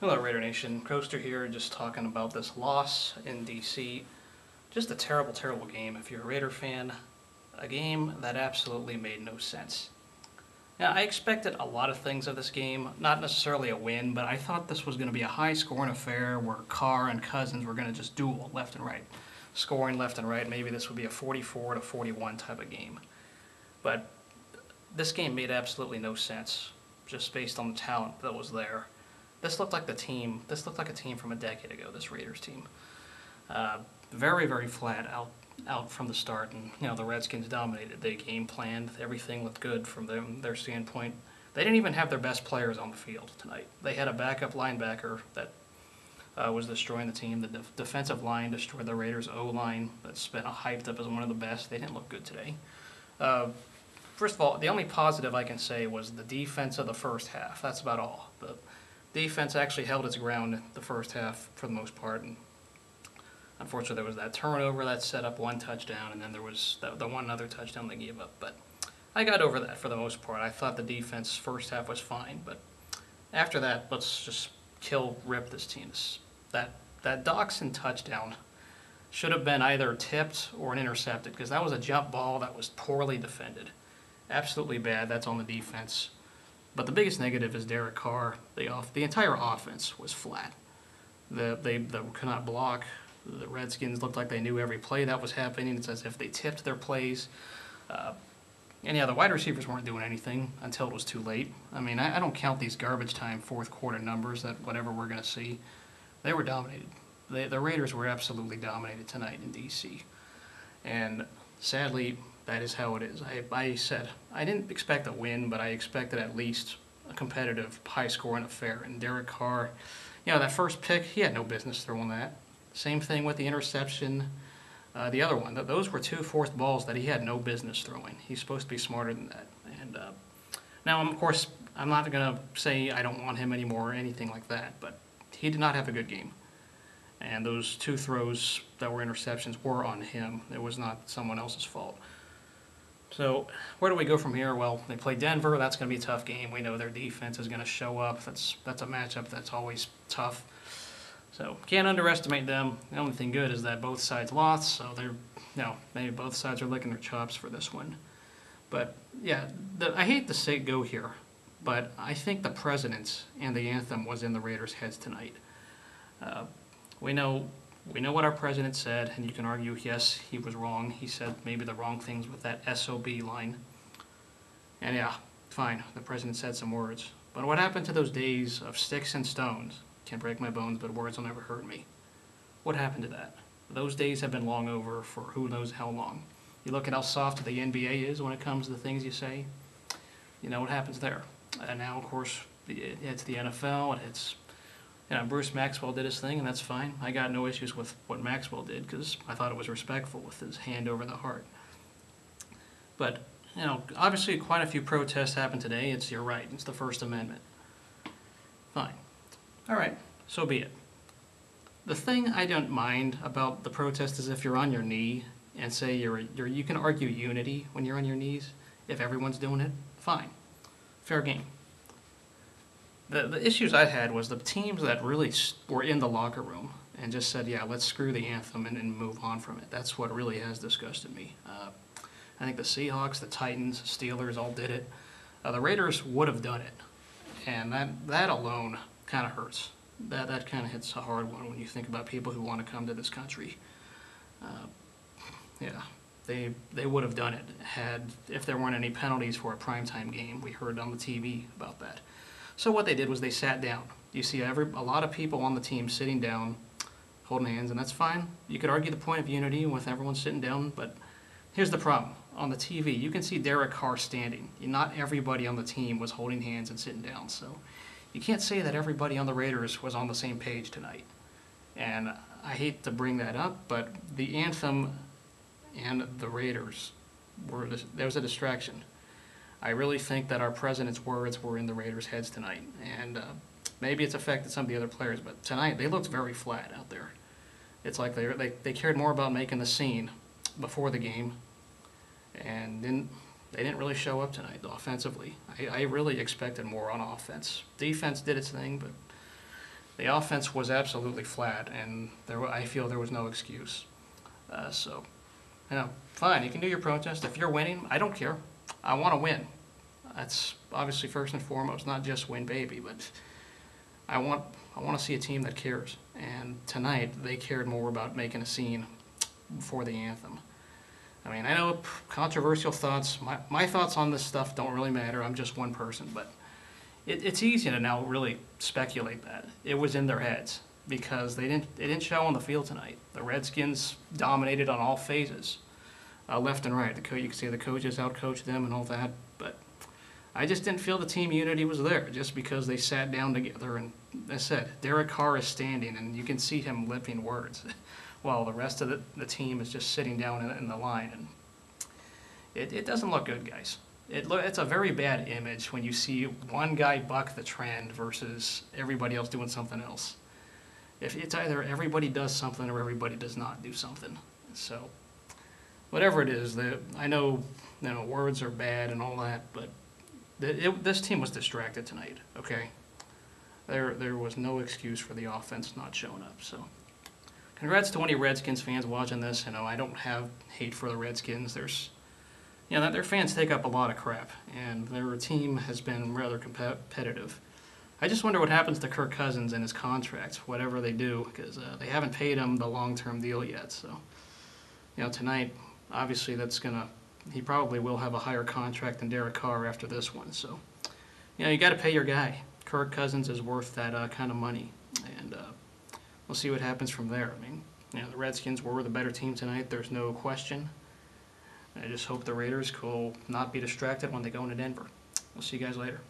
Hello Raider Nation, Coaster here, just talking about this loss in DC. Just a terrible, terrible game if you're a Raider fan. A game that absolutely made no sense. Now, I expected a lot of things of this game, not necessarily a win, but I thought this was going to be a high-scoring affair where Carr and Cousins were going to just duel left and right. Scoring left and right, maybe this would be a 44-41 type of game. But this game made absolutely no sense, just based on the talent that was there. This looked like a team from a decade ago, this Raiders team. Very, very flat out from the start, and the Redskins dominated. They game planned, everything looked good from their standpoint. They didn't even have their best players on the field tonight. They had a backup linebacker that was destroying the team. The defensive line destroyed the Raiders' O-line that's been hyped up as one of the best. They didn't look good today. First of all, the only positive I can say was the defense of the first half. That's about all. The defense actually held its ground the first half for the most part, and unfortunately there was that turnover that set up one touchdown, and then there was the one other touchdown they gave up. But I got over that for the most part. I thought the defense first half was fine, but after that, let's just rip this team. That Dachshund touchdown should have been either tipped or an intercepted, because that was a jump ball that was poorly defended. Absolutely bad. That's on the defense. But the biggest negative is Derek Carr. The entire offense was flat. They could not block. The Redskins looked like they knew every play that was happening. It's as if they tipped their plays. The wide receivers weren't doing anything until it was too late. I mean, I don't count these garbage time fourth quarter numbers that whatever we're going to see. They were dominated. The Raiders were absolutely dominated tonight in D.C. And sadly, that is how it is. I said I didn't expect a win, but I expected at least a competitive, high-scoring affair. And Derek Carr, that first pick, he had no business throwing that. Same thing with the interception. The other one, those were two forced balls that he had no business throwing. He's supposed to be smarter than that. And now, of course, I'm not going to say I don't want him anymore or anything like that, but he did not have a good game. And those two throws that were interceptions were on him. It was not someone else's fault. So where do we go from here? Well, they play Denver. That's going to be a tough game. We know their defense is going to show up. That's a matchup that's always tough. So can't underestimate them. The only thing good is that both sides lost, so maybe both sides are licking their chops for this one. But yeah, I hate to say go here, but I think the presidents and the anthem was in the Raiders' heads tonight. We know what our president said, and you can argue, yes, he was wrong. He said maybe the wrong things with that SOB line. And yeah, fine, the president said some words. But what happened to those days of sticks and stones? Can't break my bones, but words will never hurt me. What happened to that? Those days have been long over for who knows how long. You look at how soft the NBA is when it comes to the things you say. You know what happens there. And now, of course, it's the NFL, and it's Bruce Maxwell did his thing, and that's fine. I got no issues with what Maxwell did because I thought it was respectful with his hand over the heart. But, obviously quite a few protests happened today. You're right. It's the First Amendment. Fine. All right. So be it. The thing I don't mind about the protest is if you're on your knee and say you can argue unity when you're on your knees. If everyone's doing it, fine. Fair game. The issues I had was the teams that really were in the locker room and just said, yeah, let's screw the anthem and move on from it. That's what really has disgusted me. I think the Seahawks, the Titans, Steelers all did it. The Raiders would have done it. And that alone kind of hurts. That kind of hits a hard one when you think about people who want to come to this country. They would have done it if there weren't any penalties for a primetime game. We heard on the TV about that. So what they did was they sat down. You see a lot of people on the team sitting down, holding hands, and that's fine. You could argue the point of unity with everyone sitting down, but here's the problem. On the TV, you can see Derek Carr standing. Not everybody on the team was holding hands and sitting down, so you can't say that everybody on the Raiders was on the same page tonight. And I hate to bring that up, but the anthem and the Raiders there was a distraction. I really think that our president's words were in the Raiders' heads tonight, and maybe it's affected some of the other players, but tonight they looked very flat out there. It's like they cared more about making the scene before the game, and they didn't really show up tonight offensively. I really expected more on offense. Defense did its thing, but The offense was absolutely flat, and I feel there was no excuse. So, fine, you can do your protest. If you're winning, I don't care. I want to win. That's obviously first and foremost, not just win, baby, but I want to see a team that cares. And tonight, they cared more about making a scene before the anthem. I mean, I know controversial thoughts. My thoughts on this stuff don't really matter. I'm just one person, but it's easy to now really speculate that it was in their heads because they didn't show on the field tonight. The Redskins dominated on all phases, left and right. You can see the coaches outcoached them and all that, but I just didn't feel the team unity was there just because they sat down together. And as I said, Derek Carr is standing, and you can see him lipping words, while the rest of the team is just sitting down in the line. And it doesn't look good, guys. It's a very bad image when you see one guy buck the trend versus everybody else doing something else. If it's either everybody does something or everybody does not do something. So whatever it is, I know words are bad and all that, but this team was distracted tonight. Okay, there was no excuse for the offense not showing up. So congrats to any Redskins fans watching this. I don't have hate for the Redskins. Their fans take up a lot of crap, and their team has been rather competitive. I just wonder what happens to Kirk Cousins and his contract, whatever they do, because they haven't paid him the long-term deal yet. So, tonight, obviously, he probably will have a higher contract than Derek Carr after this one. So, you got to pay your guy. Kirk Cousins is worth that kind of money, and we'll see what happens from there. I mean, the Redskins were the better team tonight. There's no question. I just hope the Raiders will not be distracted when they go into Denver. We'll see you guys later.